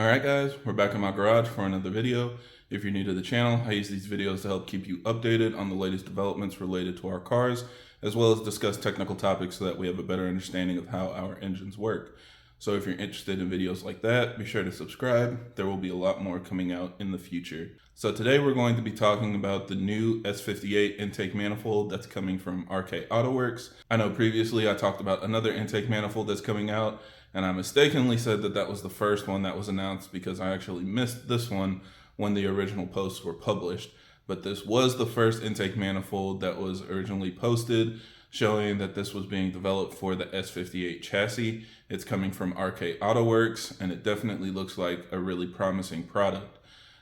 Alright guys, we're back in my garage for another video. If you're new to the channel, I use these videos to help keep you updated on the latest developments related to our cars, as well as discuss technical topics so that we have a better understanding of how our engines work. So if you're interested in videos like that, be sure to subscribe. There will be a lot more coming out in the future. So today we're going to be talking about the new S58 intake manifold that's coming from RK Autowerks. I know previously I talked about another intake manifold that's coming out, and I mistakenly said that that was the first one that was announced because I actually missed this one when the original posts were published. But this was the first intake manifold that was originally posted, showing that this was being developed for the S58 chassis. It's coming from RK Autowerks, and it definitely looks like a really promising product.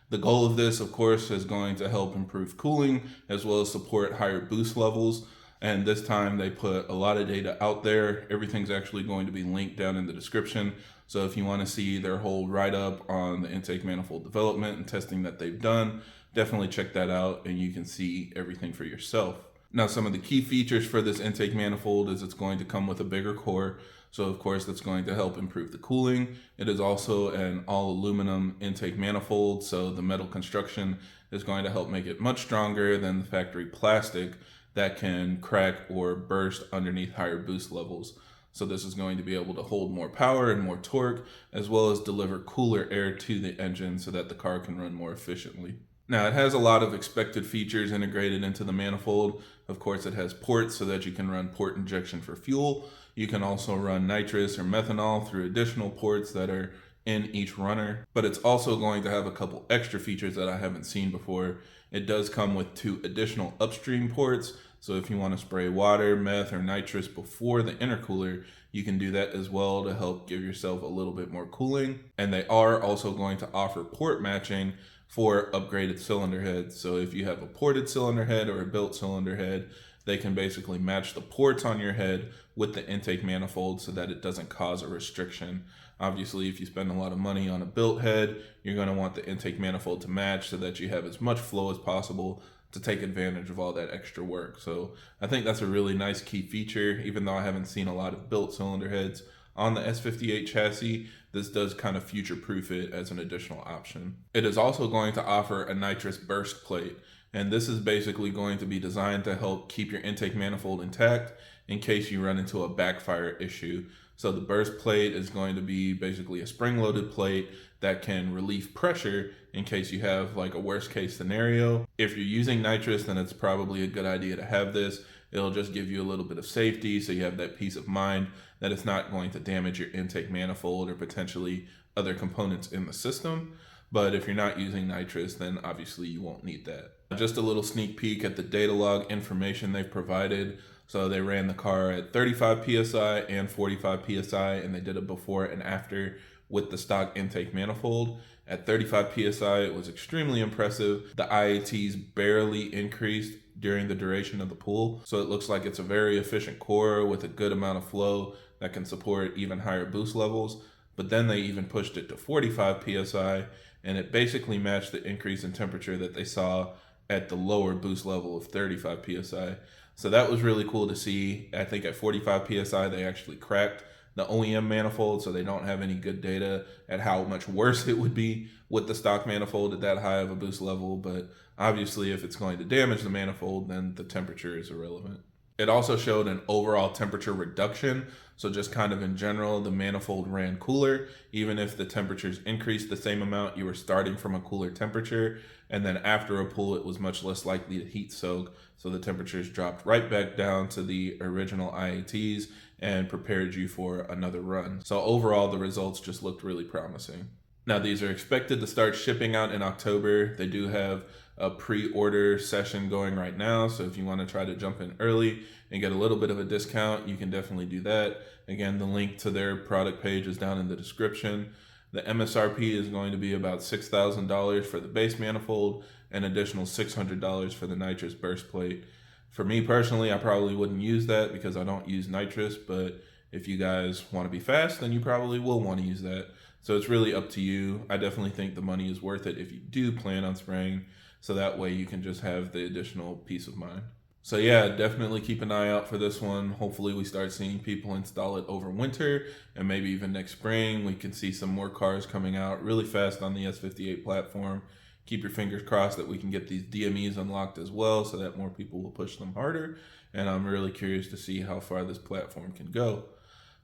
The goal of this, of course, is going to help improve cooling as well as support higher boost levels. And this time they put a lot of data out there. Everything's actually going to be linked down in the description. So if you want to see their whole write-up on the intake manifold development and testing that they've done, definitely check that out and you can see everything for yourself. Now, some of the key features for this intake manifold is it's going to come with a bigger core. So of course that's going to help improve the cooling. It is also an all aluminum intake manifold. So the metal construction is going to help make it much stronger than the factory plastic that can crack or burst underneath higher boost levels. So this is going to be able to hold more power and more torque, as well as deliver cooler air to the engine so that the car can run more efficiently. Now, it has a lot of expected features integrated into the manifold. Of course, it has ports so that you can run port injection for fuel. You can also run nitrous or methanol through additional ports that are in each runner, but it's also going to have a couple extra features that I haven't seen before. It does come with 2 additional upstream ports, so if you want to spray water, meth, or nitrous before the intercooler, you can do that as well to help give yourself a little bit more cooling. And they are also going to offer port matching for upgraded cylinder heads. So if you have a ported cylinder head or a built cylinder head, they can basically match the ports on your head with the intake manifold so that it doesn't cause a restriction. Obviously, if you spend a lot of money on a built head, you're going to want the intake manifold to match so that you have as much flow as possible to take advantage of all that extra work. So I think that's a really nice key feature. Even though I haven't seen a lot of built cylinder heads on the S58 chassis, this does kind of future-proof it as an additional option. It is also going to offer a nitrous burst plate, and this is basically going to be designed to help keep your intake manifold intact in case you run into a backfire issue. So the burst plate is going to be basically a spring-loaded plate that can relieve pressure in case you have like a worst case scenario. If you're using nitrous, then it's probably a good idea to have this. It'll just give you a little bit of safety so you have that peace of mind that it's not going to damage your intake manifold or potentially other components in the system. But if you're not using nitrous, then obviously you won't need that. Just a little sneak peek at the data log information they've provided. So they ran the car at 35 PSI and 45 PSI, and they did a before and after with the stock intake manifold. At 35 PSI, it was extremely impressive. The IATs barely increased during the duration of the pull. So it looks like it's a very efficient core with a good amount of flow that can support even higher boost levels. But then they even pushed it to 45 PSI, and it basically matched the increase in temperature that they saw at the lower boost level of 35 PSI. So that was really cool to see. I think at 45 PSI, they actually cracked the OEM manifold, so they don't have any good data at how much worse it would be with the stock manifold at that high of a boost level. But obviously, if it's going to damage the manifold, then the temperature is irrelevant. It also showed an overall temperature reduction. So just kind of in general, the manifold ran cooler. Even if the temperatures increased the same amount, you were starting from a cooler temperature. And then after a pull, it was much less likely to heat soak. So the temperatures dropped right back down to the original IATs and prepared you for another run. So overall, the results just looked really promising. Now, these are expected to start shipping out in October. They do have a pre-order session going right now. So if you want to try to jump in early and get a little bit of a discount, you can definitely do that. Again, the link to their product page is down in the description. The MSRP is going to be about $6,000 for the base manifold and additional $600 for the nitrous burst plate. For me personally, I probably wouldn't use that because I don't use nitrous, but if you guys want to be fast, then you probably will want to use that. So it's really up to you. I definitely think the money is worth it if you do plan on spraying, so that way you can just have the additional peace of mind. So yeah, definitely keep an eye out for this one. Hopefully we start seeing people install it over winter, and maybe even next spring we can see some more cars coming out really fast on the S58 platform. Keep your fingers crossed that we can get these DMEs unlocked as well so that more people will push them harder. And I'm really curious to see how far this platform can go.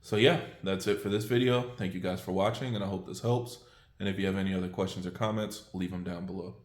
So yeah, that's it for this video. Thank you guys for watching, and I hope this helps. And if you have any other questions or comments, leave them down below.